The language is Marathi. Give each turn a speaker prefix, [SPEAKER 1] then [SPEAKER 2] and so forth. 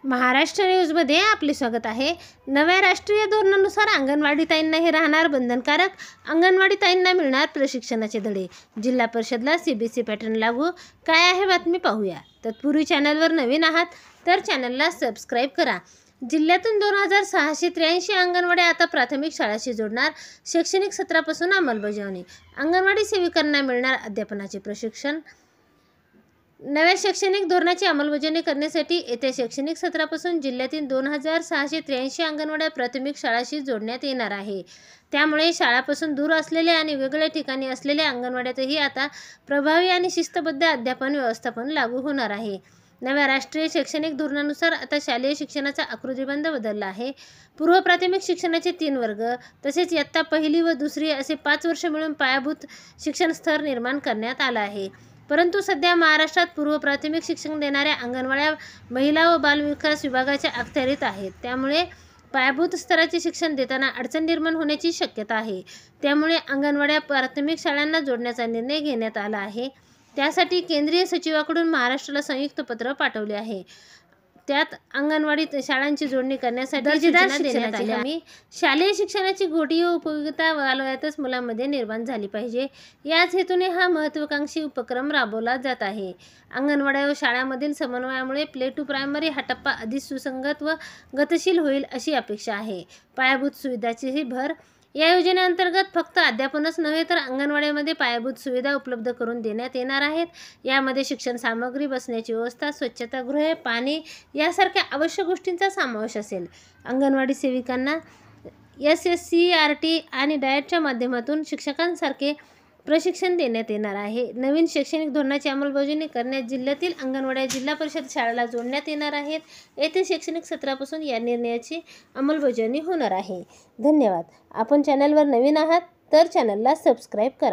[SPEAKER 1] महाराष्ट्र न्यूजमध्ये आपले स्वागत आहे। नव्या राष्ट्रीय धोरणानुसार अंगणवाडीताईंनाही राहणार बंधनकारक, अंगणवाडीताईंना मिळणार प्रशिक्षणाचे धडे। जिल्हा परिषदला सीबीएसई पॅटर्न लागू, काय आहे बातमी पाहूया। तत्पूर्वी चॅनलवर नवीन आहात तर चॅनलला सबस्क्राईब करा। जिल्ह्यातून 2683 अंगणवाड्या आता प्राथमिक शाळांशी जोडणार, शैक्षणिक सत्रापासून अंमलबजावणी। अंगणवाडी सेविकांना मिळणार अध्यापनाचे प्रशिक्षण। नव्या शैक्षणिक धोरणाची अंमलबजावणी करण्यासाठी येत्या शैक्षणिक सत्रापासून जिल्ह्यातील 2683 अंगणवाड्या प्राथमिक शाळांशी जोडण्यात येणार आहे। त्यामुळे शाळापासून दूर असलेल्या आणि वेगवेगळ्या ठिकाणी असलेल्या अंगणवाड्यातही आता प्रभावी आणि शिस्तबद्ध अध्यापन व्यवस्थापन लागू होणार आहे। नव्या राष्ट्रीय शैक्षणिक धोरणानुसार आता शालेय शिक्षणाचा आकृतिबंध बदलला आहे। पूर्व प्राथमिक शिक्षणाचे 3 वर्ग तसेच इयत्ता 1ली व 2री असे 5 वर्ष मिळून पायाभूत शिक्षण स्तर निर्माण करण्यात आला आहे। परंतु सध्या महाराष्ट्रात पूर्व प्राथमिक शिक्षण देणाऱ्या अंगणवाड्या महिला व बाल विकास विभागाच्या अखत्यारीत आहेत। त्यामुळे पायाभूत स्तराचे शिक्षण देताना अडचण निर्माण होण्याची शक्यता आहे। त्यामुळे अंगणवाड्या प्राथमिक शाळांना जोडण्याचा निर्णय घेण्यात आला आहे। त्यासाठी केंद्रीय सचिवाकडून महाराष्ट्राला संयुक्त पत्र पाठवले आहे। त्यात अंगणवाडी शाळांची जोडणी करण्यासाठी दर्जेदार शिक्षणाची हमी, शालेय शिक्षणाची गोडी व उपयोगिता बालवयातच मुलांमध्ये निर्माण झाली पाहिजे, याच हेतूने हा महत्त्वाकांक्षी उपक्रम राबवला जात आहे। अंगणवाड्या व शाळांमधील समन्वयामुळे प्ले टू प्रायमरी हा टप्पा अधिक सुसंगत व गतिशील होईल अशी अपेक्षा आहे। पायाभूत सुविधांचीही भर। या योजनेअंतर्गत फक्त अध्यापनच नव्हे तर अंगणवाड्यामध्ये पायाभूत सुविधा उपलब्ध करून देण्यात येणार आहेत। यामध्ये शिक्षण सामग्री, बसण्याची व्यवस्था, स्वच्छतागृहे, पाणी यासारख्या आवश्यक गोष्टींचा समावेश असेल। अंगणवाडी सेविकांना SSCERT आणि डाएटच्या माध्यमातून शिक्षकांसारखे प्रशिक्षण देण्यात येणार आहे। नवीन शैक्षणिक धोरणाची अंमलबजावणी करण्यात जिल्ह्यातील अंगणवाड्या जिल्हा परिषद शाळेला जोडण्यात येणार आहेत। येत्या शैक्षणिक सत्रापासून या निर्णयाची अंमलबजावणी होणार आहे। धन्यवाद। आपण चॅनलवर नवीन आहात तर चॅनलला सबस्क्राईब करा।